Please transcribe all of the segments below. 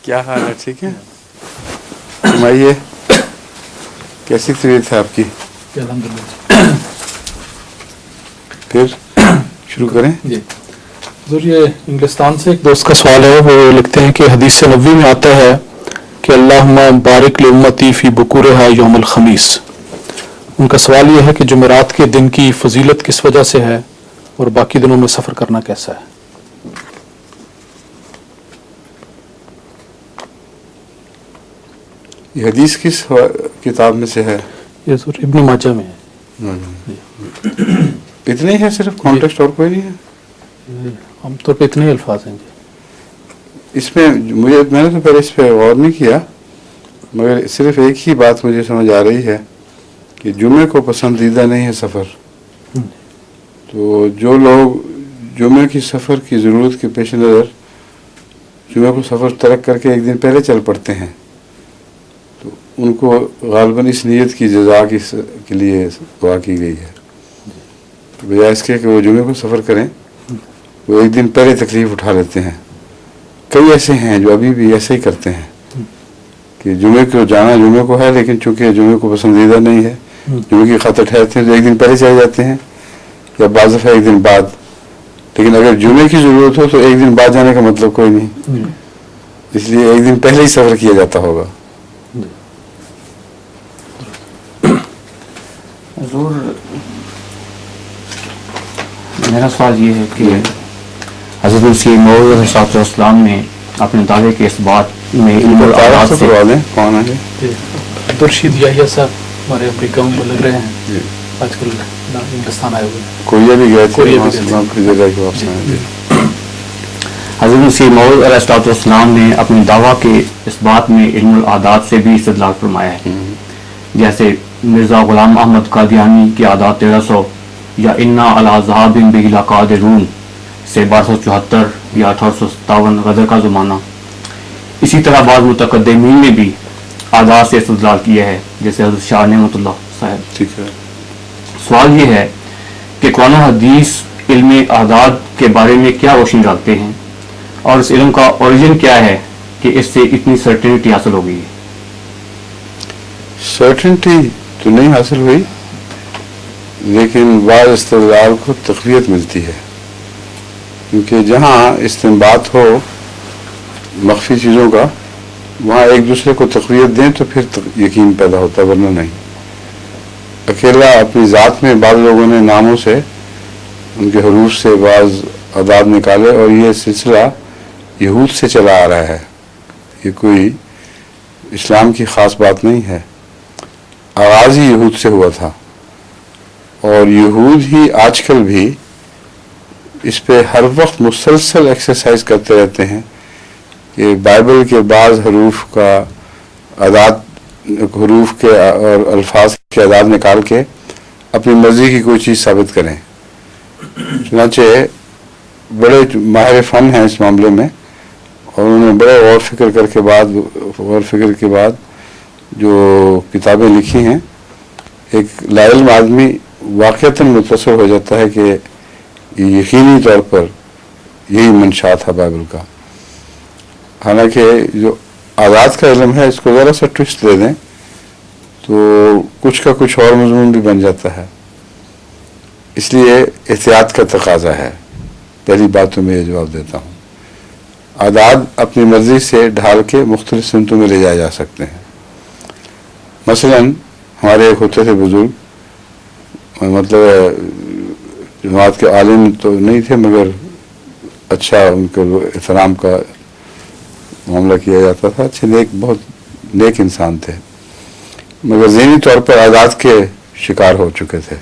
کیا حال ہے؟ ٹھیک ہے؟ فرمائیے، کیسی طبیعت ہے آپ کی؟ الحمدللہ۔ پھر شروع کریں؟ جی حضور، یہ انگلستان سے ایک دوست کا سوال ہے، وہ لکھتے ہیں کہ حدیث نبوی میں آتا ہے کہ اللہم بارک لامتی فی بکورہا یوم الخمیس۔ ان کا سوال یہ ہے کہ جمعرات کے دن کی فضیلت کس وجہ سے ہے اور باقی دنوں میں سفر کرنا کیسا ہے؟ یہ حدیث کس کتاب میں سے ہے؟ یہ حضور ابن ماجہ میں ہے۔ اتنے ہی ہے صرف، کانٹیکسٹ اور کوئی نہیں ہے؟ عام طور پہ اتنے ہی الفاظ ہیں جی۔ اس میں میں نے تو پہلے اس پہ غور نہیں کیا، مگر صرف ایک ہی بات مجھے سمجھ آ رہی ہے کہ جمعے کو پسندیدہ نہیں ہے سفر۔ تو جو لوگ جمعے کی سفر کی ضرورت کے پیش نظر جمعے کو سفر ترک کر کے ایک دن پہلے چل پڑتے ہیں، تو ان کو غالباً اس نیت کی جزا کے لیے دعا کی گئی ہے، بجائے اس کے کہ وہ جمعے کو سفر کریں، وہ ایک دن پہلے تکلیف اٹھا لیتے ہیں۔ کئی ایسے ہیں جو ابھی بھی ایسے ہی کرتے ہیں کہ جمعے کو جانا جمعے کو ہے، لیکن چونکہ جمعے کو پسندیدہ نہیں ہے، جمعے کی خاطر ٹھہرتے ہیں تو ایک دن پہلے چلے جاتے ہیں، یا بعض دفعہ ایک دن بعد۔ لیکن اگر جمعے کی ضرورت ہو تو ایک دن بعد جانے کا مطلب کوئی نہیں، اس لیے ایک دن پہلے ہی سفر کیا جاتا ہوگا۔ حضور، میرا سوال یہ ہے کہ حضرت مسیح موعود علیہ الصلوۃ والسلام نے اپنے دعوے کے اس بات میں علم الآیات سے کون ہے؟ عبدالرشید یحییٰ صاحب ہمارے امریکہ میں لگ رہے ہیں، آج کل انگلستان آئے ہوئے ہیں، کوریا بھی گئے تھے، کوریا وہاں بھی سے گئے وہاں کی جگہ کی واپس آئے۔ حضرت مسیح موعود علیہ الصلوۃ والسلام نے اپنے دعویٰ کے اس بات میں علم العادات سے بھی استدلال فرمایا ہے، جیسے مرزا غلام احمد قادیانی کی عادات 1300 یا انا علی ذہاب بہ لقادرون سے 1274 یا 1857 غدر کا زمانہ۔ اسی طرح بعض متقدمین نے بھی عادات سے استدلال کیا ہے، جیسے حضرت شاہ نعمت اللہ صاحب۔ ٹھیک ہے۔ سوال یہ ہے کہ قرآن و حدیث علم اعداد کے بارے میں کیا روشنی ڈالتے ہیں، اور اس علم کا اوریجن کیا ہے کہ اس سے اتنی سرٹنٹی حاصل ہو گئی ہے؟ سرٹنٹی تو نہیں حاصل ہوئی، لیکن بعض استدلال کو تقویت ملتی ہے، کیونکہ جہاں استنباط ہو مخفی چیزوں کا، وہاں ایک دوسرے کو تقویت دیں تو پھر یقین پیدا ہوتا ہے، ورنہ نہیں۔ اکیلا اپنی ذات میں بعض لوگوں نے ناموں سے، ان کے حروف سے بعض اعداد نکالے، اور یہ سلسلہ یہود سے چلا آ رہا ہے، یہ کوئی اسلام کی خاص بات نہیں ہے۔ آغاز ہی یہود سے ہوا تھا، اور یہود ہی آج کل بھی اس پہ ہر وقت مسلسل ایکسرسائز کرتے رہتے ہیں کہ بائبل کے بعض حروف کا حروف کے اور الفاظ کے اعداد نکال کے اپنی مرضی کی کوئی چیز ثابت کریں۔ چنانچہ بڑے ماہر فن ہیں اس معاملے میں، اور انہوں نے بڑے غور فکر کے بعد جو کتابیں لکھی ہیں، ایک لاعلم آدمی واقعتاً متصر ہو جاتا ہے کہ یہ یقینی طور پر یہی منشا تھا بائبل کا۔ حالانکہ جو آیات کا علم ہے، اس کو ذرا سا ٹوسٹ دے دیں تو کچھ کا کچھ اور مضمون بھی بن جاتا ہے، اس لیے احتیاط کا تقاضا ہے۔ پہلی بات تو میں یہ جواب دیتا ہوں، اعداد اپنی مرضی سے ڈھال کے مختلف سمتوں میں لے جائے جا سکتے ہیں۔ مثلا ہمارے ایک ہوتے تھے بزرگ، مطلب جماعت کے عالم تو نہیں تھے، مگر اچھا ان کو احترام کا معاملہ کیا جاتا تھا، اچھے بہت نیک انسان تھے، مگر ذہنی طور پر عادات کے شکار ہو چکے تھے۔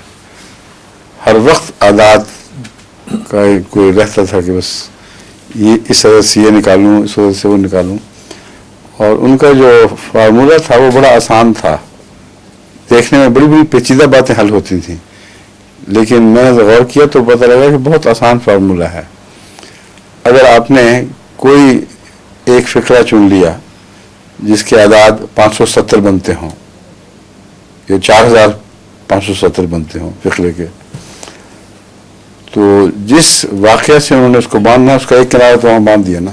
ہر وقت عادات کا کوئی رہتا تھا کہ بس یہ اس عدد سے یہ نکالوں، اس عدد سے وہ نکالوں، اور ان کا جو فارمولہ تھا وہ بڑا آسان تھا، دیکھنے میں بڑی بڑی پیچیدہ باتیں حل ہوتی تھیں، لیکن میں نے غور کیا تو پتہ لگا کہ بہت آسان فارمولہ ہے۔ اگر آپ نے کوئی ایک فقرہ چن لیا جس کے اعداد 570 بنتے ہوں یا 4570 بنتے ہوں فقرے کے، تو جس واقعہ سے انہوں نے اس کو باندھنا اس کا ایک کنارہ تو وہاں باندھ دیا نا،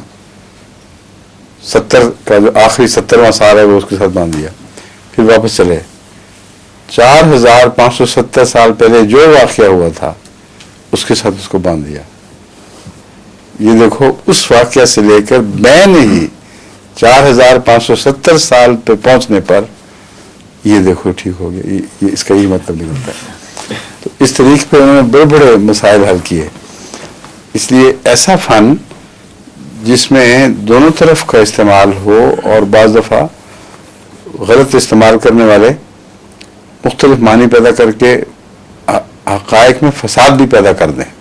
70 کا جو آخری 70واں سال ہے وہ اس کے ساتھ باندھ دیا، پھر واپس چلے 4570 سال پہلے جو واقعہ ہوا تھا اس کے ساتھ اس کو باندھ دیا. یہ دیکھو اس واقعہ سے لے کر میں ہی 4570 سال پہ پہنچنے پر یہ دیکھو ٹھیک ہو گیا. یہ اس کا یہی مطلب نکلتا ہے. تو اس طریقے پہ انہوں نے بڑے بڑے مسائل حل کیے. اس لیے ایسا فن جس میں دونوں طرف کا استعمال ہو، اور بعض دفعہ غلط استعمال کرنے والے مختلف معنی پیدا کر کے حقائق میں فساد بھی پیدا کر دیں.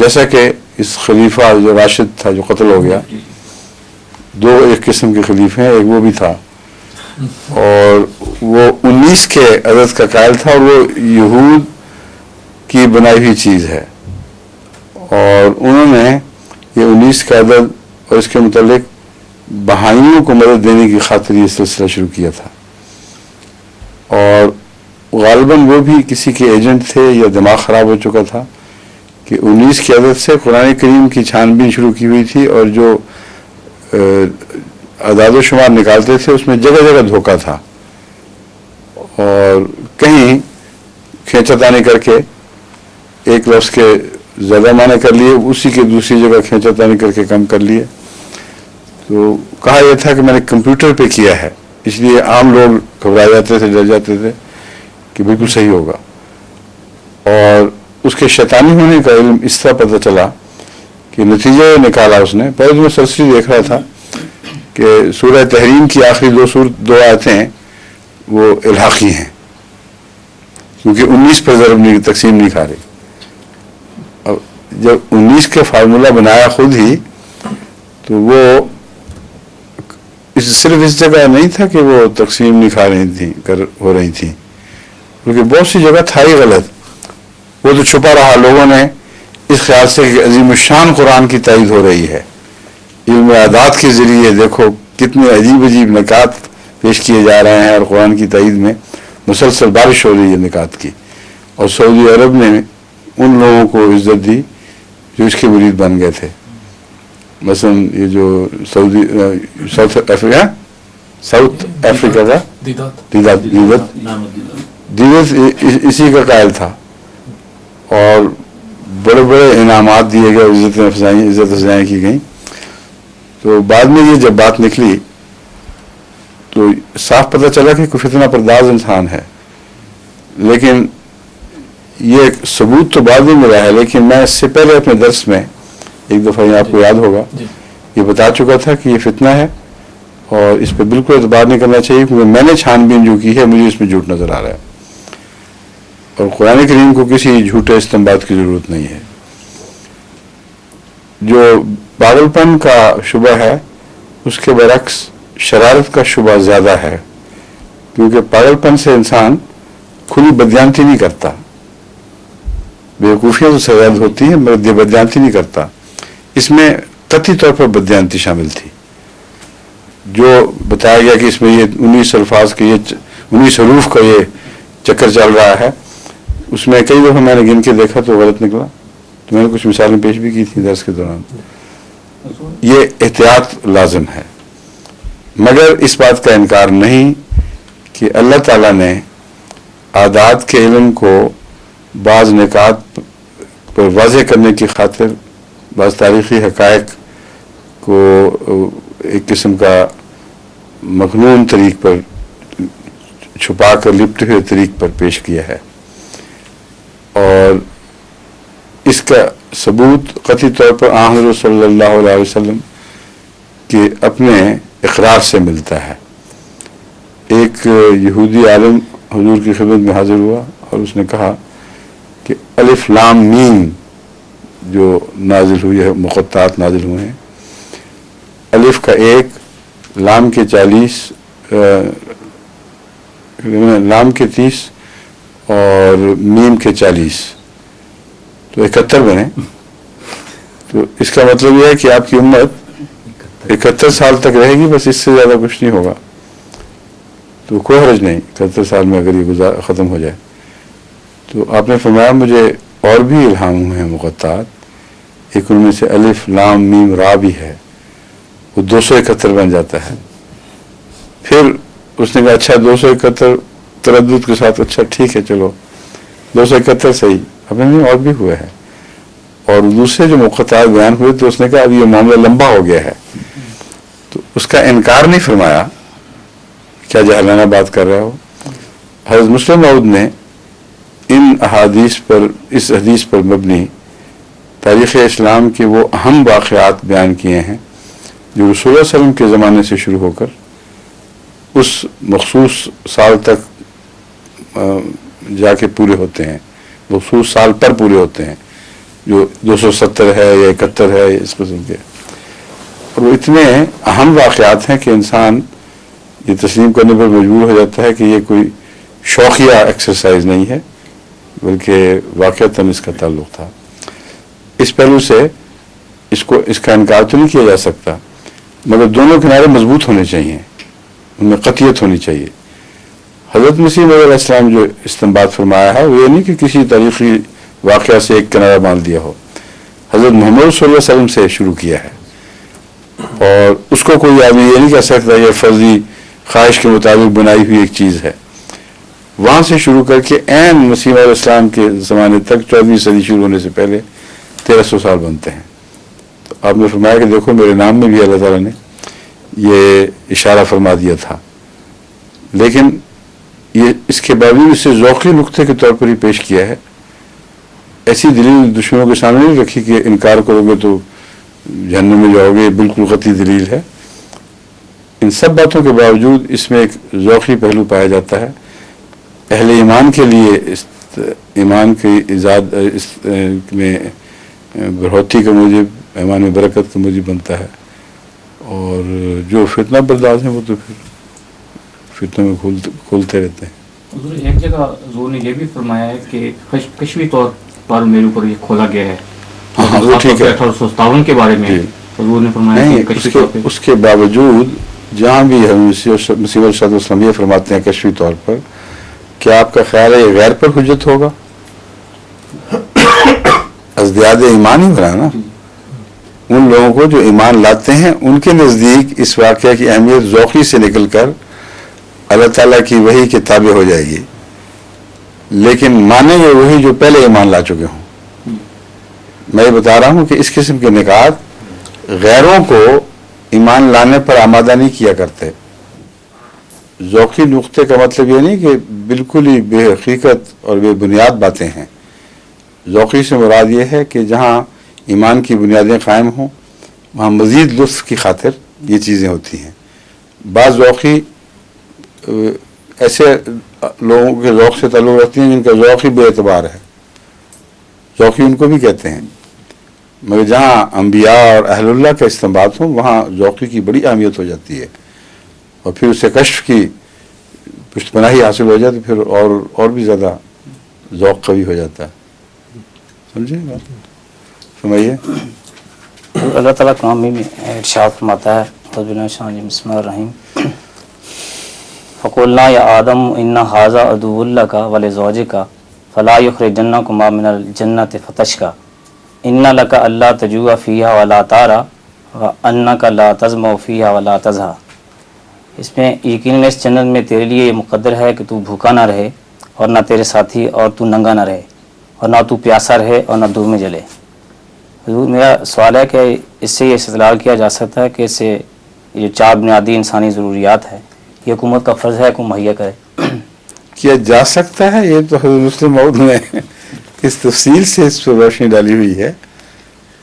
جیسا کہ اس خلیفہ جو راشد تھا جو قتل ہو گیا، دو ایک قسم کے خلیفے ہیں، ایک وہ بھی تھا اور وہ 19 کے عدد کا قائل تھا، اور وہ یہود کی بنائی ہوئی چیز ہے، اور انہوں نے یہ 19 کا عدد اور اس کے متعلق بہائیوں کو مدد دینے کی خاطر یہ سلسلہ شروع کیا تھا. اور غالباً وہ بھی کسی کے ایجنٹ تھے یا دماغ خراب ہو چکا تھا کہ 19 کی عدد سے قرآن کریم کی چھان بین شروع کی ہوئی تھی، اور جو اعداد و شمار نکالتے تھے اس میں جگہ جگہ دھوکہ تھا، اور کہیں کھینچا تانی کر کے ایک لفظ کے زیادہ معنی کر لیے، اسی کے دوسری جگہ کھینچا تانی کر کے کم کر لیے. تو کہا یہ تھا کہ میں نے کمپیوٹر پہ کیا ہے، اس لیے عام لوگ گھبرا جاتے تھے، ڈر جاتے تھے کہ بالکل صحیح ہوگا. اور اس کے شیطانی ہونے کا علم اس طرح پتہ چلا کہ نتیجہ نکالا اس نے. پہلے میں سرسری دیکھ رہا تھا کہ سورہ تحریم کی آخری دو آیتیں وہ الحاقی ہیں، کیونکہ 19 پر ضرب نہیں، تقسیم نہیں کھا رہی. اب جب 19 کا فارمولہ بنایا خود ہی، تو وہ صرف اس جگہ نہیں تھا کہ وہ تقسیم نہیں کھا رہی تھیں ہو رہی تھیں، کیونکہ بہت سی جگہ تھا ہی غلط. وہ تو چھپا رہا، لوگوں نے اس خیال سے کہ عظیم الشان قرآن کی تائید ہو رہی ہے. علم اعداد کے ذریعے دیکھو کتنے عجیب عجیب نکات پیش کیے جا رہے ہیں، اور قرآن کی تائید میں مسلسل بارش ہو رہی ہے نکات کی. اور سعودی عرب نے ان لوگوں کو عزت دی جو اس کے مرید بن گئے تھے. مثلا یہ جو ساؤتھ افریقہ کا دیدت اسی کا قائل تھا، اور بڑے بڑے انعامات دیے گئے، عزت افزائیں کی گئیں. تو بعد میں یہ جب بات نکلی تو صاف پتہ چلا کہ کوئی فتنہ پرداز انسان ہے. لیکن یہ ثبوت تو بعد میں ملا ہے، لیکن میں اس سے پہلے اپنے درس میں ایک دفعہ یہ آپ کو یاد ہوگا یہ بتا چکا تھا کہ یہ فتنہ ہے اور اس پہ بالکل اعتبار نہیں کرنا چاہیے، کیونکہ میں نے چھان بین جو کی ہے مجھے اس میں جھوٹ نظر آ رہا ہے، اور قرآن کریم کو کسی جھوٹے استنباط کی ضرورت نہیں ہے. جو پاگل پن کا شبہ ہے اس کے برعکس شرارت کا شبہ زیادہ ہے، کیونکہ پاگل پن سے انسان کھلی بدیانتی نہیں کرتا. بیوقوفیاں تو سرد ہوتی ہیں مگر بدیانتی نہیں کرتا. اس میں قطعی طور پر بدیانتی شامل تھی. جو بتایا گیا کہ اس میں یہ 19 الفاظ کے، یہ 19 حروف کا یہ چکر چل رہا ہے، اس میں کئی دفعہ میں نے گن کے دیکھا تو غلط نکلا. تو میں نے کچھ مثالیں پیش بھی کی تھیں درس کے دوران. یہ احتیاط لازم ہے، مگر اس بات کا انکار نہیں کہ اللہ تعالیٰ نے اعداد کے علم کو بعض نکات پر واضح کرنے کی خاطر بعض تاریخی حقائق کو ایک قسم کا مخنون طریق پر چھپا کر لپٹے ہوئے طریق پر پیش کیا ہے. اور اس کا ثبوت قطعی طور پر حضرت صلی اللہ علیہ وسلم کے اپنے اقرار سے ملتا ہے. ایک یہودی عالم حضور کی خدمت میں حاضر ہوا اور اس نے کہا کہ الف لام میم جو نازل ہوئی ہے، مقطعات نازل ہوئے ہیں، الف کا 1، لام کے 40، لام کے 30 اور میم کے 40، تو 71 بنے. تو اس کا مطلب یہ ہے کہ آپ کی امت 71 سال تک رہے گی، بس اس سے زیادہ کچھ نہیں ہوگا. تو کوئی حرج نہیں 71 سال میں اگر یہ ختم ہو جائے. تو آپ نے فرمایا مجھے اور بھی الہام ہوئے ہیں مقطعات، ایک ان میں سے الف لام میم را بھی ہے، وہ 271 بن جاتا ہے۔ پھر اس نے کہا اچھا 271 تردد کے ساتھ، اچھا ٹھیک ہے چلو 271 صحیح، اب نہیں اور بھی ہوا ہے۔ اور دوسرے جو مقطعات بیان ہوئے تو اس نے کہا اب یہ معاملہ لمبا ہو گیا ہے، تو اس کا انکار نہیں فرمایا، کیا جہلانہ بات کر رہے ہو۔ حضرت مسلم موعود نے ان احادیث پر، اس حدیث پر مبنی تاریخ اسلام کے وہ اہم واقعات بیان کیے ہیں جو رسول اللہ علیہ وسلم کے زمانے سے شروع ہو کر اس مخصوص سال تک جا کے پورے ہوتے ہیں، مخصوص سال پر پورے ہوتے ہیں، جو 270 ہے یا 71 ہے اس قسم کے۔ اور وہ اتنے اہم واقعات ہیں کہ انسان یہ تسلیم کرنے پر مجبور ہو جاتا ہے کہ یہ کوئی شوقیہ ایکسرسائز نہیں ہے، بلکہ واقعتاً اس کا تعلق تھا۔ اس پہلو سے اس کا انکار تو نہیں کیا جا سکتا، مگر دونوں کنارے مضبوط ہونے چاہیے، ان میں قطعیت ہونی چاہیے۔ حضرت مسیح موعود علیہ السلام جو استنباط فرمایا ہے وہ یہ نہیں کہ کسی تاریخی واقعہ سے ایک کنارہ باندھ دیا ہو، حضرت محمد صلی اللہ علیہ وسلم سے شروع کیا ہے، اور اس کو کوئی آدمی یہ نہیں کہہ سکتا یہ فرضی خواہش کے مطابق بنائی ہوئی ایک چیز ہے۔ وہاں سے شروع کر کے عین مسیح علیہ السلام کے زمانے تک 14ویں صدی شروع ہونے سے پہلے 1300 سال بنتے ہیں۔ تو آپ نے فرمایا کہ دیکھو میرے نام میں بھی اللہ تعالیٰ نے یہ اشارہ فرما دیا تھا، لیکن یہ اس کے باوجود اسے ذوقی نقطے کے طور پر ہی پیش کیا ہے۔ ایسی دلیل دشمنوں کے سامنے نہیں رکھی کہ انکار کرو گے تو جہنم میں جاؤ گے، بالکل قطعی دلیل ہے۔ ان سب باتوں کے باوجود اس میں ایک ذوقی پہلو پایا جاتا ہے۔ اہل ایمان کے لیے ایمان کی ایجاد میں بڑھوتی کا موجب، ایمان میں برکت کا موجب بنتا ہے، اور جو فتنہ برداز ہیں وہ تو پھر فتنوں میں کھولتے رہتے ہیں۔ حضور ایک جگہ حضور نے یہ بھی فرمایا ہے کہ کشفی طور پر میرے اوپر یہ کھولا گیا ہے، وہ ٹھیک ہے، 1857 کے بارے میں حضور نے فرمایا نہیں، کہ کشفی طور پہ اس کے باوجود جہاں بھی مسیح علیہ السلام یہ فرماتے ہیں کشفی طور پر، کیا آپ کا خیال ہے یہ غیر پر حجت ہوگا؟ ازدیاد ایمان ہی بنا نا۔ ان لوگوں کو جو ایمان لاتے ہیں ان کے نزدیک اس واقعہ کی اہمیت ذوقی سے نکل کر اللہ تعالیٰ کی وحی کے تابع ہو جائے گی، لیکن مانیں گے وہی جو پہلے ایمان لا چکے ہوں۔ میں یہ بتا رہا ہوں کہ اس قسم کے نکات غیروں کو ایمان لانے پر آمادہ نہیں کیا کرتے۔ ذوقی نقطے کا مطلب یہ نہیں کہ بالکل ہی بے حقیقت اور بے بنیاد باتیں ہیں۔ ذوقی سے مراد یہ ہے کہ جہاں ایمان کی بنیادیں قائم ہوں وہاں مزید لطف کی خاطر یہ چیزیں ہوتی ہیں۔ بعض ذوقی ایسے لوگوں کے ذوق سے تعلق رکھتی ہیں جن کا ذوق ہی بے اعتبار ہے، ذوقی ان کو بھی کہتے ہیں، مگر جہاں انبیاء اور اہل اللہ کا استنباط ہو وہاں ذوقی کی بڑی اہمیت ہو جاتی ہے، اور پھر اسے کشف کی پشت پناہی حاصل ہو جائے تو پھر اور بھی زیادہ ذوق قوی ہو جاتا ہے۔ سمجھے بات؟ سمجھیے اللہ تعالیٰ کلام میں ارشاد فرماتا ہے، اعوذ باللہ من الشیطان الرجیم، بسم اللہ الرحیم فقلنا یا آدم ان ھذا عدو لک ولزوجک فلا یخرجنکما من الجنۃ فتشقی ان لک الا تجوع فیہا ولا تعری وانک لا تظمأ فیہا ولا تضحی۔ اس میں یقیناً اس جنت میں تیرے لیے یہ مقدر ہے کہ تو بھوکا نہ رہے اور نہ تیرے ساتھی، اور تو ننگا نہ رہے اور نہ تو پیاسا رہے اور نہ دھوپ میں جلے۔ حضور میرا سوال ہے کہ اس سے یہ استدلال کیا جا سکتا ہے کہ اس سے یہ 4 بنیادی انسانی ضروریات ہے یہ حکومت کا فرض ہے کہ مہیا کرے؟ کیا جا سکتا ہے، یہ تو حضرت مسلم موعود نے اس تفصیل سے اس پر روشنی ڈالی ہوئی ہے،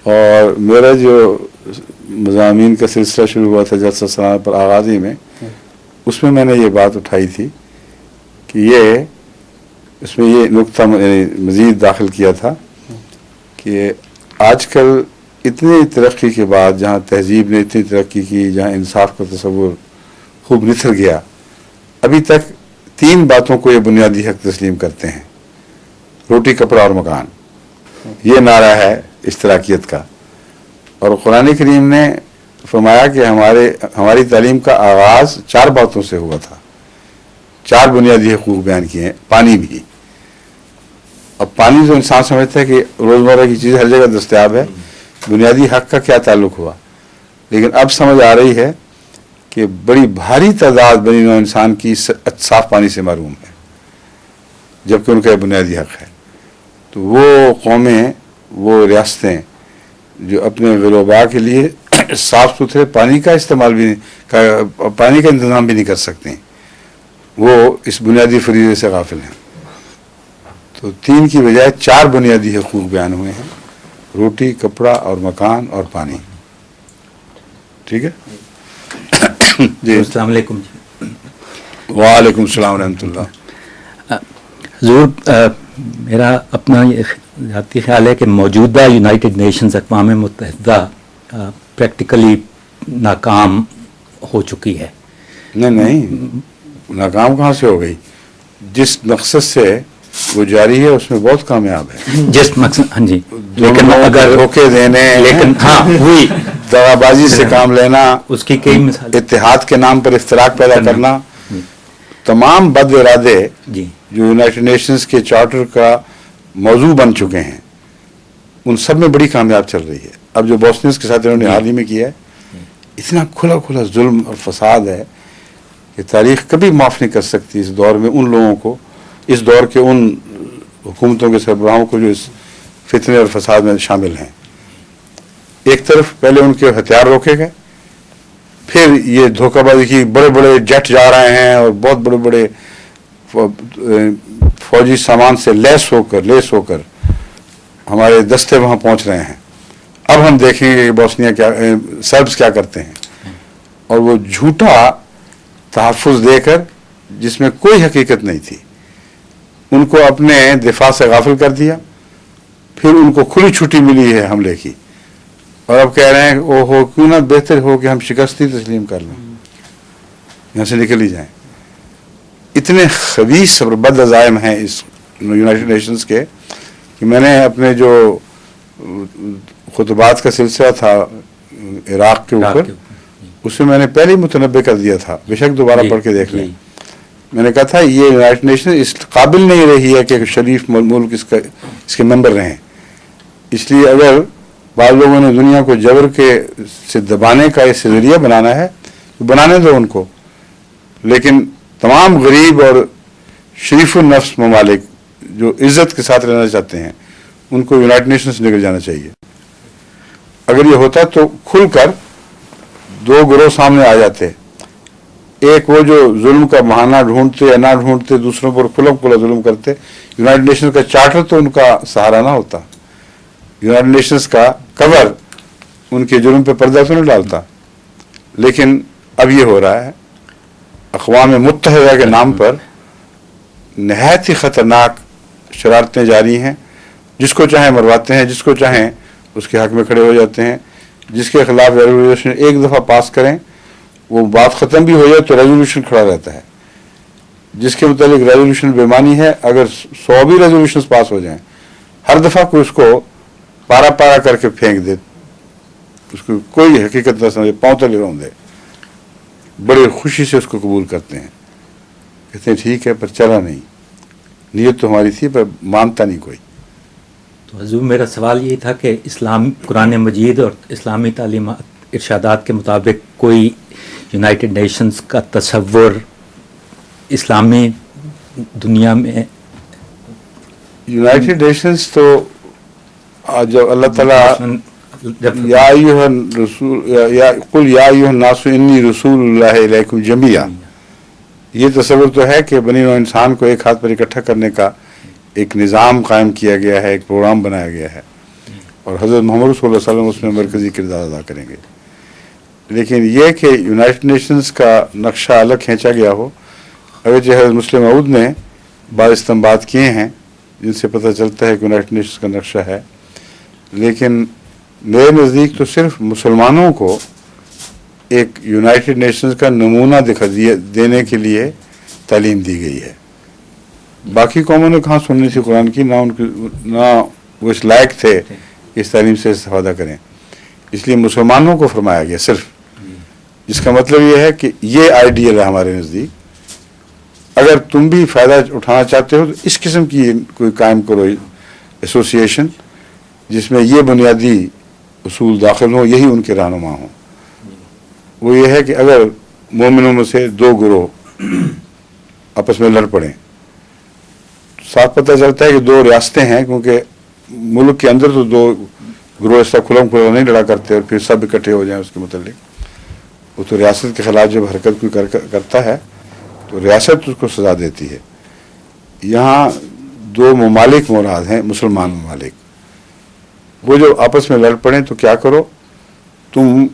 اور میرا جو مضامین کا سلسلہ شروع ہوا تھا جلسہ سالانہ پر آغازی میں، اس میں نے یہ بات اٹھائی تھی کہ اس میں یہ نقطہ مزید داخل کیا تھا کہ آج کل اتنی ترقی کے بعد جہاں تہذیب نے اتنی ترقی کی، جہاں انصاف کا تصور خوب نتھر گیا، ابھی تک 3 باتوں کو یہ بنیادی حق تسلیم کرتے ہیں: روٹی، کپڑا اور مکان۔ یہ نعرہ ہے اشتراکیت کا، اور قرآن کریم نے فرمایا کہ ہماری تعلیم کا آغاز 4 باتوں سے ہوا تھا، 4 بنیادی حقوق بیان کیے ہیں، پانی بھی۔ اب پانی تو انسان سمجھتا ہے کہ روزمرہ کی چیز ہر جگہ دستیاب ہے، بنیادی حق کا کیا تعلق ہوا، لیکن اب سمجھ آ رہی ہے کہ بڑی بھاری تعداد بنی نوع انسان کی صاف پانی سے محروم ہے، جبکہ ان کا یہ بنیادی حق ہے۔ تو وہ قومیں، وہ ریاستیں جو اپنے غلوبا کے لیے صاف ستھرے پانی کا استعمال بھی پانی کا انتظام بھی نہیں کر سکتے، وہ اس بنیادی فریضے سے غافل ہیں۔ تو 3 کی بجائے 4 بنیادی حقوق بیان ہوئے ہیں، روٹی، کپڑا اور مکان اور پانی۔ ٹھیک ہے جی، السلام علیکم جی۔ وعلیکم السلام ورحمۃ اللہ۔ حضور، میرا اپنا یہ ذاتی خیال ہے کہ موجودہ یونائٹڈ نیشنز اقوام متحدہ پریکٹیکلی ناکام ہو چکی ہے۔ نہیں، ناکام کہاں سے ہو گئی؟ جس مقصد سے وہ جاری ہے اس میں بہت کامیاب ہے۔ جس مقصد، ہاں جی، لیکن اگر دھوکے دینے، لیکن ہاں وہی دغا بازی سے کام لینا، اس کی کئی مثالیں اتحاد کے نام پر افتراق پیدا کرنا، تمام بد ارادے جی جو یونائٹڈ نیشنز کے چارٹر کا موضوع بن چکے ہیں، ان سب میں بڑی کامیاب چل رہی ہے۔ اب جو بوسنیز کے ساتھ انہوں نے حال ہی میں کیا ہے، اتنا کھلا کھلا ظلم اور فساد ہے کہ تاریخ کبھی معاف نہیں کر سکتی اس دور میں ان لوگوں کو، اس دور کے ان حکومتوں کے سربراہوں کو جو اس فتنے اور فساد میں شامل ہیں۔ ایک طرف پہلے ان کے ہتھیار روکے گئے، پھر یہ دھوکہ بازی کی، بڑے بڑے جٹ جا رہے ہیں اور بہت بڑے بڑے فوجی سامان سے لیس ہو کر ہمارے دستے وہاں پہنچ رہے ہیں۔ اب ہم دیکھیں گے کہ بوسنیا کیا، سربز کیا کرتے ہیں، اور وہ جھوٹا تحفظ دے کر جس میں کوئی حقیقت نہیں تھی، ان کو اپنے دفاع سے غافل کر دیا، پھر ان کو کھلی چھٹی ملی ہے حملے کی، اور اب کہہ رہے ہیں او ہو کیوں نہ بہتر ہو کہ ہم شکستی تسلیم کر لیں، یہاں سے نکل ہی جائیں۔ اتنے خبیث اور بد عزائم ہیں اس یونائٹڈ نیشنز کے کہ میں نے اپنے جو خطبات کا سلسلہ تھا عراق کے اوپر، اسے میں نے پہلے ہی متنبع کر دیا تھا، بے شک دوبارہ پڑھ کے دیکھ لیں۔ میں نے کہا تھا یہ یونائٹڈ نیشن اس قابل نہیں رہی ہے کہ شریف ملک اس کے ممبر رہیں، اس لیے اگر بعض لوگوں نے دنیا کو جبر کے سے دبانے کا اس ذریعہ بنانا ہے تو بنانے دو ان کو، لیکن تمام غریب اور شریف النفس ممالک جو عزت کے ساتھ رہنا چاہتے ہیں ان کو یونائٹڈ نیشن سے نکل جانا چاہیے۔ اگر یہ ہوتا تو کھل کر 2 گروہ سامنے آ جاتے، ایک وہ جو ظلم کا بہانہ ڈھونڈتے یا نہ ڈھونڈتے دوسروں پر کھلا کھلا ظلم کرتے، یونائٹڈ نیشنز کا چارٹر تو ان کا سہارا نہ ہوتا، یونائٹڈ نیشنز کا کور ان کے جرم پہ پردہ تو نہیں ڈالتا، لیکن اب یہ ہو رہا ہے۔ اقوام متحدہ کے نام پر نہایت ہی خطرناک شرارتیں جاری ہیں، جس کو چاہیں مرواتے ہیں، جس کو چاہیں اس کے حق میں کھڑے ہو جاتے ہیں، جس کے خلاف ریزولوشن ایک دفعہ پاس کریں وہ بات ختم بھی ہو جائے تو ریزولوشن کھڑا رہتا ہے، جس کے متعلق ریزولوشن بے معنی ہے، اگر 100 بھی ریزولوشنز پاس ہو جائیں ہر دفعہ کوئی اس کو پارا پارا کر کے پھینک دے، اس کو کوئی حقیقت نہ سمجھے، پاؤں تلے رون دے، بڑے خوشی سے اس کو قبول کرتے ہیں، کہتے ہیں ٹھیک ہے، پر چلا نہیں، نیت تو ہماری تھی پر مانتا نہیں کوئی۔ تو حضور میرا سوال یہ تھا کہ اسلام، قرآن مجید اور اسلامی تعلیمات ارشادات کے مطابق کوئی یونائٹڈ نیشنز کا تصور اسلامی دنیا میں؟ یونائٹڈ نیشنز تو جب اللہ تعالیٰ یا ایھا الرسول یا قل یا ایھا الناس انی رسول اللہ الیکم جمیعا، یہ تصور تو ہے کہ بنی نوع انسان کو ایک ہاتھ پر اکٹھا کرنے کا ایک نظام قائم کیا گیا ہے، ایک پروگرام بنایا گیا ہے، اور حضرت محمد صلی اللہ علیہ وسلم اس میں مرکزی کردار ادا کریں گے۔ لیکن یہ کہ یونائٹڈ نیشنز کا نقشہ الگ کھینچا گیا ہو، اگرچہ حضرت مسلم موعود نے بعض استنباط کیے ہیں جن سے پتہ چلتا ہے کہ یونائٹڈ نیشنز کا نقشہ ہے، لیکن میرے نزدیک تو صرف مسلمانوں کو ایک یونائٹڈ نیشنز کا نمونہ دینے کے لیے تعلیم دی گئی ہے۔ باقی قوموں نے کہاں سننی تھی قرآن کی، نہ وہ اس لائق تھے کہ اس تعلیم سے استفادہ کریں، اس لیے مسلمانوں کو فرمایا گیا صرف، جس کا مطلب یہ ہے کہ یہ آئیڈیل ہے ہمارے نزدیک اگر تم بھی فائدہ اٹھانا چاہتے ہو تو اس قسم کی کوئی قائم کرو ایسوسیشن جس میں یہ بنیادی اصول داخل ہوں، یہی ان کے رہنما ہوں۔ وہ یہ ہے کہ اگر مومنوں میں سے دو گروہ آپس میں لڑ پڑیں، صاف پتہ چلتا ہے کہ دو ریاستیں ہیں، کیونکہ ملک کے اندر تو دو گروہ اس طرح کھلم کھلا نہیں لڑا کرتے اور پھر سب اکٹھے ہو جائیں اس کے متعلق۔ وہ تو ریاست کے خلاف جب حرکت کوئی کرتا ہے تو ریاست اس کو سزا دیتی ہے۔ یہاں دو ممالک مراد ہیں، مسلمان ممالک، وہ جو آپس میں لڑ پڑیں تو کیا کرو، تم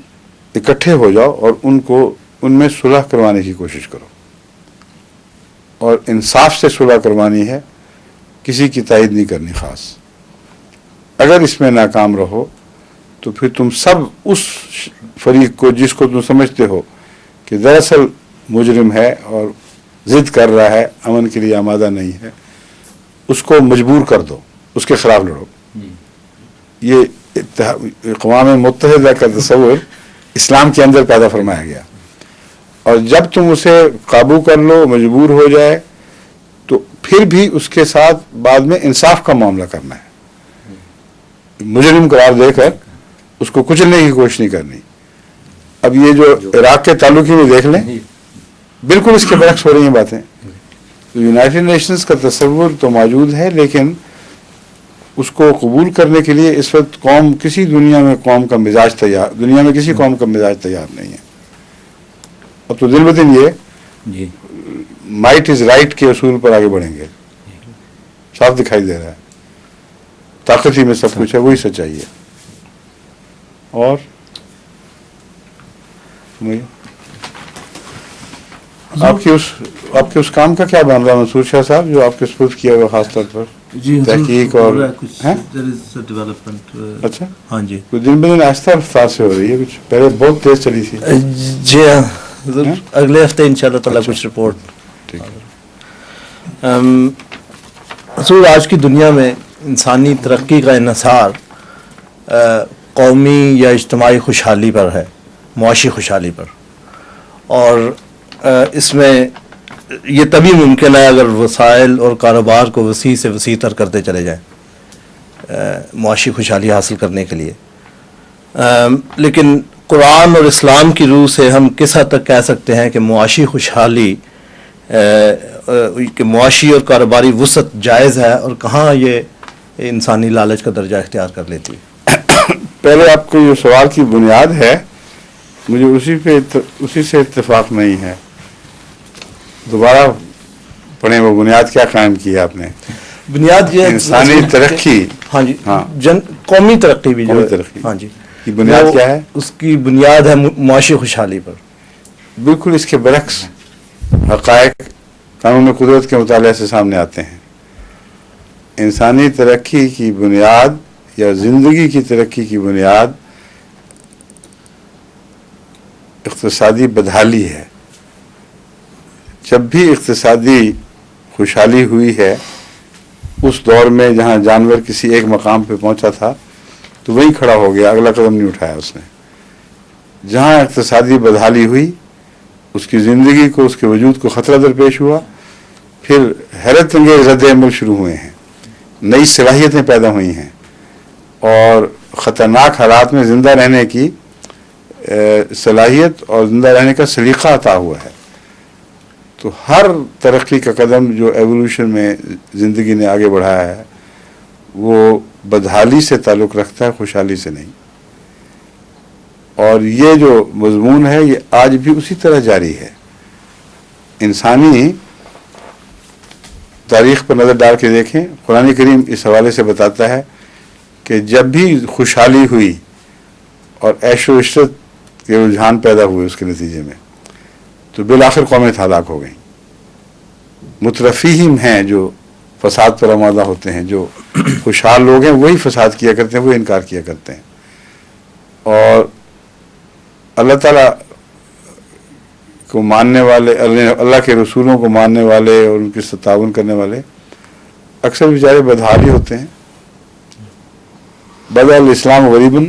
اکٹھے ہو جاؤ اور ان میں صلح کروانے کی کوشش کرو، اور انصاف سے صلح کروانی ہے، کسی کی تائید نہیں کرنی خاص۔ اگر اس میں ناکام رہو تو پھر تم سب اس فریق کو جس کو تم سمجھتے ہو کہ دراصل مجرم ہے اور ضد کر رہا ہے، امن کے لیے آمادہ نہیں ہے، اس کو مجبور کر دو، اس کے خلاف لڑو۔ یہ اقوام متحدہ کا تصور اسلام کے اندر پیدا فرمایا گیا، اور جب تم اسے قابو کر لو، مجبور ہو جائے، تو پھر بھی اس کے ساتھ بعد میں انصاف کا معاملہ کرنا ہے، مجرم قرار دے کر اس کو کچلنے کی کوشش نہیں کرنی۔ اب یہ جو عراق کے تعلقی میں دیکھ لیں، بالکل اس کے برعکس ہو رہی ہیں باتیں۔ یونائٹڈ نیشنز کا تصور تو موجود ہے، لیکن اس کو قبول کرنے کے لیے اس وقت دنیا میں کسی قوم کا مزاج تیار نہیں ہے۔ اب تو دن بدن یہ مائٹ از رائٹ کے اصول پر آگے بڑھیں گے، صاف دکھائی دے رہا ہے، طاقت ہی میں سب کچھ ہے، وہی سچائی ہے۔ اور آپ کے اس کام کا کیا بن رہا منصور شاہ صاحب جو آپ کے سپرد کیا ہوا خاص طور پر تحقیق اور اچھا؟ ہاں جی، کچھ دن بدن آہستہ رفتار سے ہو رہی ہے، کچھ پہلے بہت تیز چلی تھی۔ جی ہاں، اگلے ہفتے انشاءاللہ تعالیٰ کچھ رپورٹ۔ حضور، آج کی دنیا میں انسانی ترقی کا انحصار قومی یا اجتماعی خوشحالی پر ہے، معاشی خوشحالی پر، اور اس میں یہ تبھی ممکن ہے اگر وسائل اور کاروبار کو وسیع سے وسیع تر کرتے چلے جائیں معاشی خوشحالی حاصل کرنے کے لیے۔ لیکن قرآن اور اسلام کی روح سے ہم کس حد تک کہہ سکتے ہیں کہ معاشی خوشحالی کہ معاشی اور کاروباری وسعت جائز ہے، اور کہاں یہ انسانی لالچ کا درجہ اختیار کر لیتی ہے؟ پہلے آپ کو یہ سوال کی بنیاد ہے، مجھے اسی سے اتفاق نہیں ہے، دوبارہ پڑھیں وہ بنیاد کیا قائم کی ہے آپ نے؟ بنیاد یہ انسانی ترقی، ہاں جی، قومی ترقی بھی، قومی ترقی، ہاں جی، کی بنیاد کیا ہے؟ اس کی بنیاد ہے معاشی خوشحالی پر۔ بالکل اس کے برعکس حقائق قانون قدرت کے مطالعے سے سامنے آتے ہیں۔ انسانی ترقی کی بنیاد یا زندگی کی ترقی کی بنیاد اقتصادی بدحالی ہے۔ جب بھی اقتصادی خوشحالی ہوئی ہے اس دور میں جہاں جانور کسی ایک مقام پہ پہنچا تھا تو وہیں کھڑا ہو گیا، اگلا قدم نہیں اٹھایا اس نے۔ جہاں اقتصادی بدحالی ہوئی، اس کی زندگی کو، اس کے وجود کو خطرہ درپیش ہوا، پھر حیرت انگیز رد عمل شروع ہوئے ہیں، نئی صلاحیتیں پیدا ہوئی ہیں، اور خطرناک حالات میں زندہ رہنے کی صلاحیت اور زندہ رہنے کا سلیقہ عطا ہوا ہے۔ تو ہر ترقی کا قدم جو ایوولوشن میں زندگی نے آگے بڑھایا ہے وہ بدحالی سے تعلق رکھتا ہے، خوشحالی سے نہیں۔ اور یہ جو مضمون ہے یہ آج بھی اسی طرح جاری ہے۔ انسانی تاریخ پر نظر ڈال کے دیکھیں، قرآن کریم اس حوالے سے بتاتا ہے کہ جب بھی خوشحالی ہوئی اور عیش و عشرت کے رجحان پیدا ہوئے اس کے نتیجے میں، تو بالآخر قومیں ہلاک ہو گئیں۔ مترفیہم ہیں جو فساد پر آمادہ ہوتے ہیں، جو خوشحال لوگ ہیں وہی فساد کیا کرتے ہیں، وہی انکار کیا کرتے ہیں۔ اور اللہ تعالیٰ کو ماننے والے، اللہ کے رسولوں کو ماننے والے اور ان کی تعاون کرنے والے اکثر بیچارے بدحال ہی ہوتے ہیں۔ بدأ الاسلام غریباً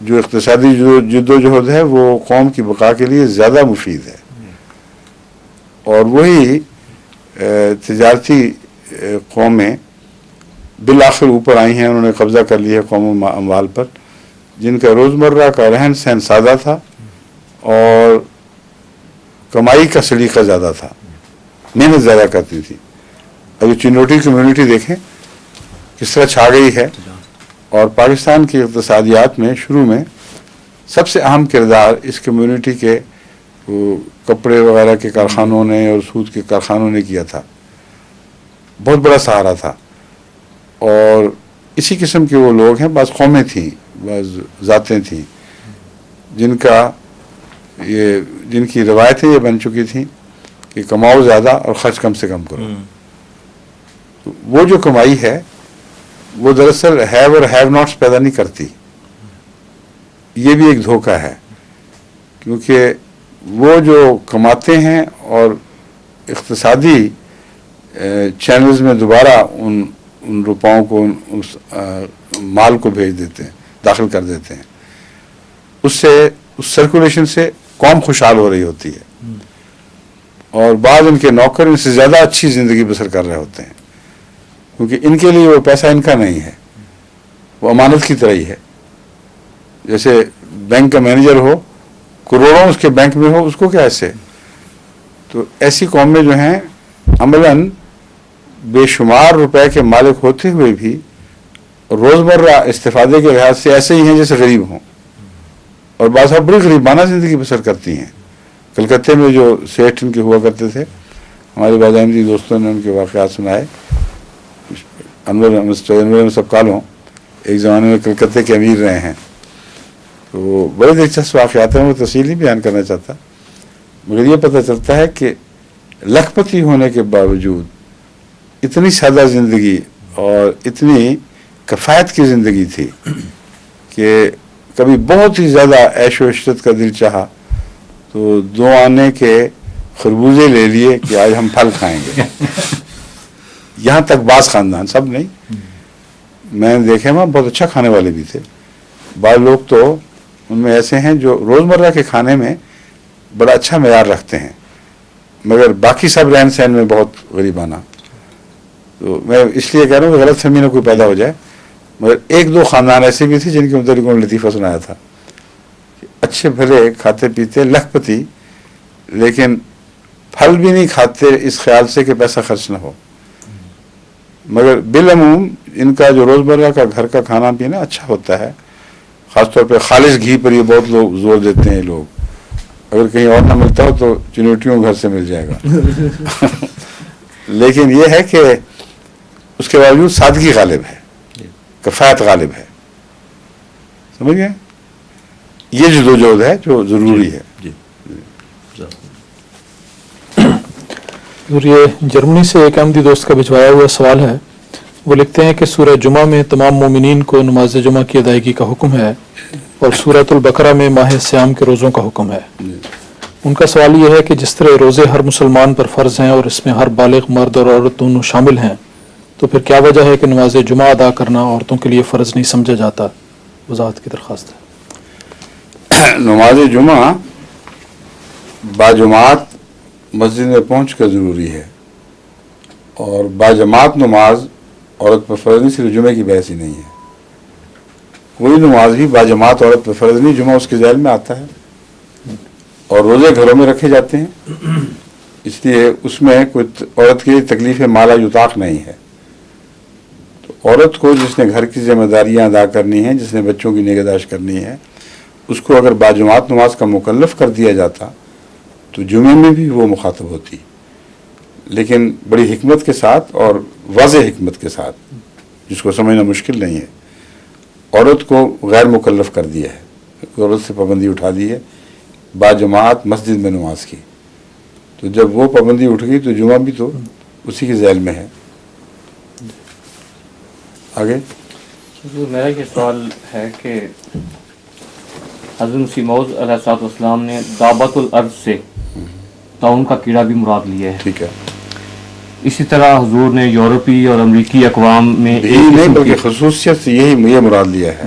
جو اقتصادی جدوجہد ہے وہ قوم کی بقا کے لیے زیادہ مفید ہے، اور وہی تجارتی قومیں بالآخر اوپر آئی ہیں، انہوں نے قبضہ کر لیا ہے قوم و اموال پر، جن کا روزمرہ کا رہن سہن سادہ تھا اور کمائی کا سلیقہ زیادہ تھا، محنت زیادہ کرتی تھی۔ اگر چنوٹی کمیونٹی دیکھیں کس طرح چھا گئی ہے، اور پاکستان کی اقتصادیات میں شروع میں سب سے اہم کردار اس کمیونٹی کے کپڑے وغیرہ کے کارخانوں نے اور سود کے کارخانوں نے کیا تھا، بہت بڑا سہارا تھا۔ اور اسی قسم کے وہ لوگ ہیں، بعض قومیں تھیں، بعض ذاتیں تھیں جن کی روایتیں یہ بن چکی تھیں کہ کماؤ زیادہ اور خرچ کم سے کم کرو۔ تو وہ جو کمائی ہے وہ دراصل ہیو اور ہیو ناٹس پیدا نہیں کرتی، یہ بھی ایک دھوکہ ہے، کیونکہ وہ جو کماتے ہیں اور اقتصادی چینلز میں دوبارہ ان روپاؤں کو اس مال کو بھیج دیتے ہیں، داخل کر دیتے ہیں، اس سرکولیشن سے قوم خوشحال ہو رہی ہوتی ہے، اور بعض ان کے نوکر ان سے زیادہ اچھی زندگی بسر کر رہے ہوتے ہیں، کیونکہ ان کے لیے وہ پیسہ ان کا نہیں ہے، وہ امانت کی طرح ہی ہے۔ جیسے بینک کا مینیجر ہو، کروڑوں اس کے بینک میں ہو، اس کو کیا ایسے؟ تو ایسی قومیں جو ہیں عملاً بے شمار روپے کے مالک ہوتے ہوئے بھی روزمرہ استفادے کے لحاظ سے ایسے ہی ہیں جیسے غریب ہوں، اور بعض بڑی غریبانہ زندگی بسر کرتی ہیں۔ کلکتے میں جو سیٹھ ان کے ہوا کرتے تھے، ہمارے بعض احمدی دوستوں نے ان کے واقعات سنائے۔ انور سب کالوں ایک زمانے میں کلکتے کے امیر رہے ہیں، تو وہ بڑے دلچسپ واقعات ہیں، وہ تفصیل نہیں بیان کرنا چاہتا، مگر یہ پتہ چلتا ہے کہ لکھ پتی ہونے کے باوجود اتنی سادہ زندگی اور اتنی کفایت کی زندگی تھی کہ کبھی بہت ہی زیادہ عیش و عشرت کا دل چاہا تو 2 آنے کے خربوزے لے لیے کہ آج ہم پھل کھائیں گے۔ یہاں تک بعض خاندان، سب نہیں، میں نے دیکھے وہاں بہت اچھا کھانے والے بھی تھے، بعض لوگ تو ان میں ایسے ہیں جو روزمرہ کے کھانے میں بڑا اچھا معیار رکھتے ہیں، مگر باقی سب رہن سہن میں بہت غریبانہ۔ تو میں اس لیے کہہ رہا ہوں کہ غلط فہمی نہ کوئی پیدا ہو جائے، مگر 1-2 خاندان ایسے بھی تھے جن کے متعلق انہوں نے لطیفہ سنایا تھا، اچھے بھلے کھاتے پیتے لکھ پتی، لیکن پھل بھی نہیں کھاتے اس خیال سے کہ پیسہ خرچ نہ ہو، مگر بالعموم ان کا جو روزمرہ کا گھر کا کھانا پینا اچھا ہوتا ہے، خاص طور پہ خالص گھی پر یہ بہت لوگ زور دیتے ہیں لوگ، اگر کہیں اور نہ ملتا ہو تو چنوٹیوں گھر سے مل جائے گا۔ لیکن یہ ہے کہ اس کے باوجود سادگی غالب ہے، کفایت غالب ہے، سمجھ گئے؟ یہ جدوجہد ہے جو ضروری ہے۔ اور یہ جرمنی سے ایک احمدی دوست کا بھجوایا ہوا سوال ہے، وہ لکھتے ہیں کہ سورہ جمعہ میں تمام مومنین کو نماز جمعہ کی ادائیگی کا حکم ہے، اور سورۃ البقرہ میں ماہ سیام کے روزوں کا حکم ہے۔ ان کا سوال یہ ہے کہ جس طرح روزے ہر مسلمان پر فرض ہیں اور اس میں ہر بالغ مرد اور عورت دونوں شامل ہیں، تو پھر کیا وجہ ہے کہ نماز جمعہ ادا کرنا عورتوں کے لیے فرض نہیں سمجھا جاتا؟ وضاحت کی درخواست ہے۔ نماز جمعہ باجماعت مسجد میں پہنچ کر ضروری ہے، اور باجماعت نماز عورت پر فرض نہیں، صرف جمعے کی بحث ہی نہیں ہے، کوئی نماز بھی باجماعت عورت پر فرض نہیں، جمعہ اس کے ذیل میں آتا ہے، اور روزے گھروں میں رکھے جاتے ہیں، اس لیے اس میں کوئی عورت کی تکلیف مالا یطاق نہیں ہے۔ تو عورت کو جس نے گھر کی ذمہ داریاں ادا کرنی ہیں، جس نے بچوں کی نگہداشت کرنی ہے، اس کو اگر باجماعت نماز کا مکلف کر دیا جاتا تو جمعے میں بھی وہ مخاطب ہوتی، لیکن بڑی حکمت کے ساتھ اور واضح حکمت کے ساتھ، جس کو سمجھنا مشکل نہیں ہے، عورت کو غیر مکلف کر دیا ہے، عورت سے پابندی اٹھا دی ہے باجماعت مسجد میں نماز کی، تو جب وہ پابندی اٹھ گئی تو جمعہ بھی تو اسی کے ذیل میں ہے۔ آگے میرا یہ سوال ہے کہ حضرت مسیح موعود علیہ السلام نے دعوت الارض سے تعاون کا کیڑا بھی مراد لیا ہے، ٹھیک ہے، اسی طرح حضور نے یورپی اور امریکی اقوام میں نہیں بلکہ خصوصیت سے یہ مراد لیا ہے،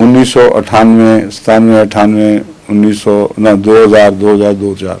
1998, 97, 98, 2000।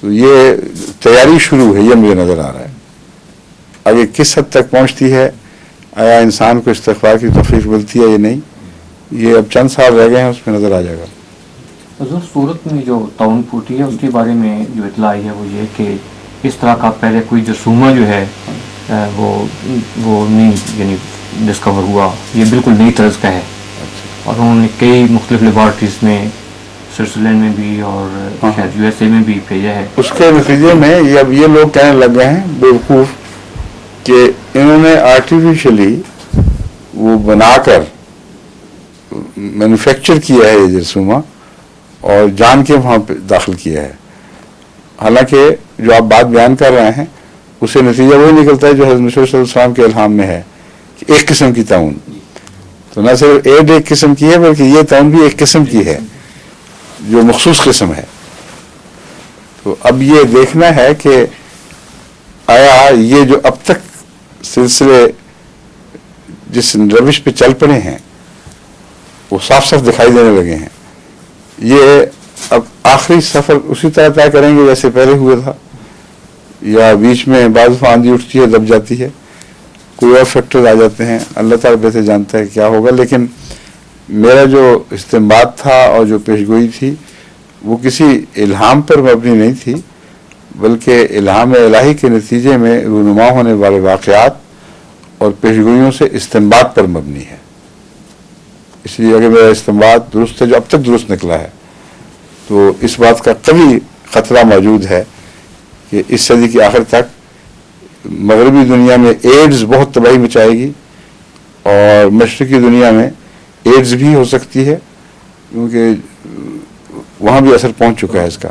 تو یہ تیاری شروع ہے، یہ مجھے نظر آ رہا ہے. آگے کس حد تک پہنچتی ہے، آیا انسان کو استغفار کی توفیق ملتی ہے یا نہیں، یہ اب چند سال رہ گئے ہیں، اس میں نظر آ جائے گا. حضور صورت میں جو تعاون پھوٹی ہے اس کے بارے میں جو اطلاع آئی ہے وہ یہ کہ اس طرح کا پہلے کوئی جرثومہ جو ہے وہ نہیں یعنی ڈسکور ہوا، یہ بالکل نئی طرز کا ہے. اور انہوں نے کئی مختلف لیبارٹریز میں سوئٹزرلینڈ میں بھی اور شاید USA میں بھی بھیجا ہے. اس کے نتیجے میں اب یہ لوگ کہنے لگ گئے ہیں بیوقوف کہ انہوں نے آرٹیفیشلی وہ بنا کر مینوفیکچر کیا ہے یہ جرثومہ اور جان کے وہاں پہ داخل کیا ہے. حالانکہ جو آپ بات بیان کر رہے ہیں اس سے نتیجہ وہی نکلتا ہے جو حضرت مسیح صلی اللہ علیہ وسلم کے الہام میں ہے کہ ایک قسم کی تعاون. تو نہ صرف ایک قسم کی ہے بلکہ یہ تعاون بھی ایک قسم کی ہے جو مخصوص قسم ہے. تو اب یہ دیکھنا ہے کہ آیا یہ جو اب تک سلسلے جس روش پہ چل پڑے ہیں وہ صاف صاف دکھائی دینے لگے ہیں، یہ اب آخری سفر اسی طرح طے کریں گے جیسے پہلے ہوا تھا، یا بیچ میں بعض آندھی اٹھتی ہے دب جاتی ہے، کوئی اور فیکٹر آ جاتے ہیں، اللہ تعالیٰ بہتر جانتا ہے کیا ہوگا. لیکن میرا جو استنباط تھا اور جو پیشگوئی تھی وہ کسی الہام پر مبنی نہیں تھی بلکہ الہام الہی کے نتیجے میں رونما ہونے والے واقعات اور پیشگوئیوں سے استنباط پر مبنی ہے. اس لیے اگر میرا استنباط درست ہے جو اب تک درست نکلا ہے تو اس بات کا قوی خطرہ موجود ہے کہ اس صدی کے آخر تک مغربی دنیا میں ایڈز بہت تباہی مچائے گی اور مشرقی دنیا میں ایڈز بھی ہو سکتی ہے کیونکہ وہاں بھی اثر پہنچ چکا ہے اس کا.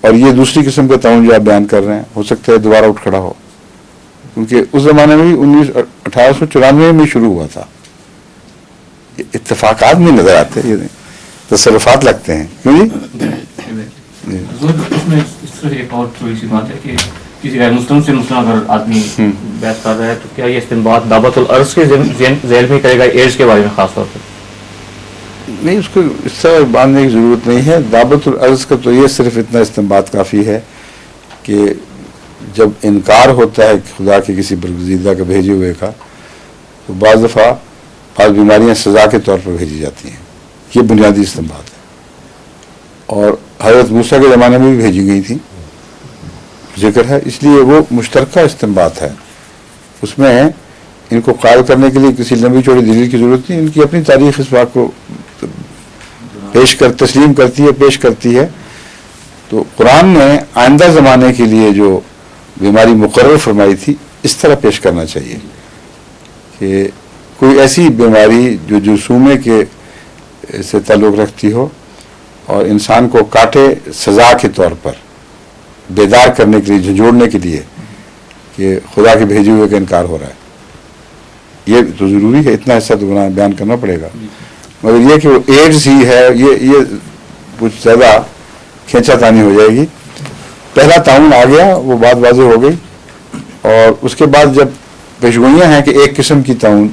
اور یہ دوسری قسم کا تعاون جو آپ بیان کر رہے ہیں ہو سکتا ہے دوبارہ اٹھ کھڑا ہو، کیونکہ اس زمانے میں بھی 1894 میں شروع ہوا تھا. اتفاقات میں نظر آتے ہیں، یہ تصرفات لگتے ہیں. کیوں جی؟ اس میں اس طرح ایک اور تھوڑی سی بات ہے کہ کسی غیر مسلم سے مسلم اگر آدمی بحث کر رہا ہے تو کیا یہ استنباط دعوت العرض کے ذیل میں کرے گا ایڈز کے بارے میں خاص طور پر؟ نہیں، اس کو اس طرح باندھنے کی ضرورت نہیں ہے. دعوت العرض کا تو یہ صرف اتنا استنباط کافی ہے کہ جب انکار ہوتا ہے خدا کے کسی برگزیدہ کا بھیجے ہوئے کا تو بعض دفعہ بعض بیماریاں سزا کے طور پر بھیجی جاتی ہیں. یہ بنیادی استنباط ہے اور حضرت موسیٰ کے زمانے میں بھی بھیجی گئی تھی، ذکر ہے. اس لیے وہ مشترکہ استنباط ہے، اس میں ان کو قائل کرنے کے لیے کسی لمبی چوڑی دلیل کی ضرورت نہیں. ان کی اپنی تاریخ اس بات کو تسلیم کرتی ہے، پیش کرتی ہے. تو قرآن نے آئندہ زمانے کے لیے جو بیماری مقرر فرمائی تھی اس طرح پیش کرنا چاہیے کہ کوئی ایسی بیماری جو جرثومے کے سے تعلق رکھتی ہو اور انسان کو کاٹے سزا کے طور پر، بیدار کرنے کے لیے، جھنجھوڑنے کے لیے کہ خدا کے بھیجے ہوئے کا انکار ہو رہا ہے. یہ تو ضروری ہے، اتنا حصہ تو بیان کرنا پڑے گا. مگر یہ کہ وہ ایڈز ہی ہے، یہ کچھ زیادہ کھینچا تانی ہو جائے گی. پہلا تعاون آ گیا، وہ بات واضح ہو گئی، اور اس کے بعد جب پیشگوئیاں ہیں کہ ایک قسم کی تعاون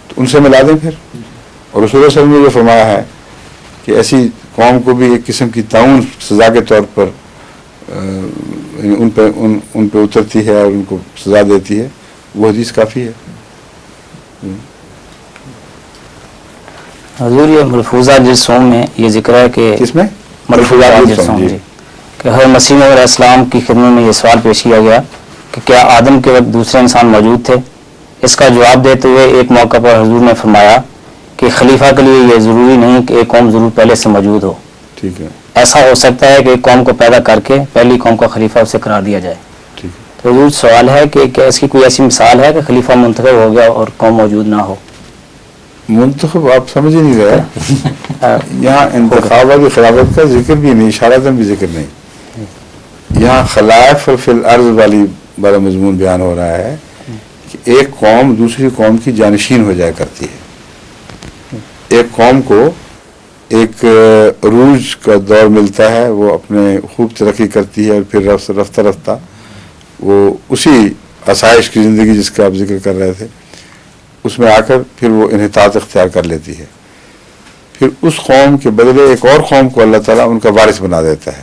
تو ان سے ملا دیں پھر. اور رسول اللہ صلی اللہ علیہ وسلم نے جو فرمایا ہے کہ ایسی قوم کو بھی ایک قسم کی تعاون سزا کے طور پر ان پہ اترتی ہے اور ان کو سزا دیتی ہے، وہ حدیث کافی ہے. حضور یہ ملفوظہ جرثوم میں یہ ذکر ہے کہ کس میں ملفوظہ جرثوم جی کہ حضرت مسیح علیہ السلام کی خدمت میں یہ سوال پیش کیا گیا کہ کیا آدم کے وقت دوسرے انسان موجود تھے. اس کا جواب دیتے ہوئے ایک موقع پر حضور نے فرمایا کہ خلیفہ کے لیے یہ ضروری نہیں کہ ایک قوم ضرور پہلے سے موجود ہو. ٹھیک ہے، ایسا ہو سکتا ہے کہ ایک قوم کو پیدا کر کے پہلی قوم کا خلیفہ اسے قرار دیا جائے. ٹھیک ہے. تو حضور سوال ہے کہ کیا اس کی کوئی ایسی مثال ہے کہ خلیفہ منتخب ہو گیا اور قوم موجود نہ ہو؟ منتخب آپ سمجھ ہی نہیں رہے. یہاں انتخابات خلافت کا ذکر بھی نہیں، اشارتاً بھی ذکر نہیں. یہاں خلائف فی الارض والا مضمون بیان ہو رہا ہے کہ ایک قوم دوسری قوم کی جانشین ہو جایا کرتی ہے. ایک قوم کو ایک عروج کا دور ملتا ہے، وہ اپنے خوب ترقی کرتی ہے اور پھر رفتہ رفتہ وہ اسی آسائش کی زندگی جس کا آپ ذکر کر رہے تھے اس میں آ کر پھر وہ انحطاط اختیار کر لیتی ہے. پھر اس قوم کے بدلے ایک اور قوم کو اللہ تعالیٰ ان کا وارث بنا دیتا ہے.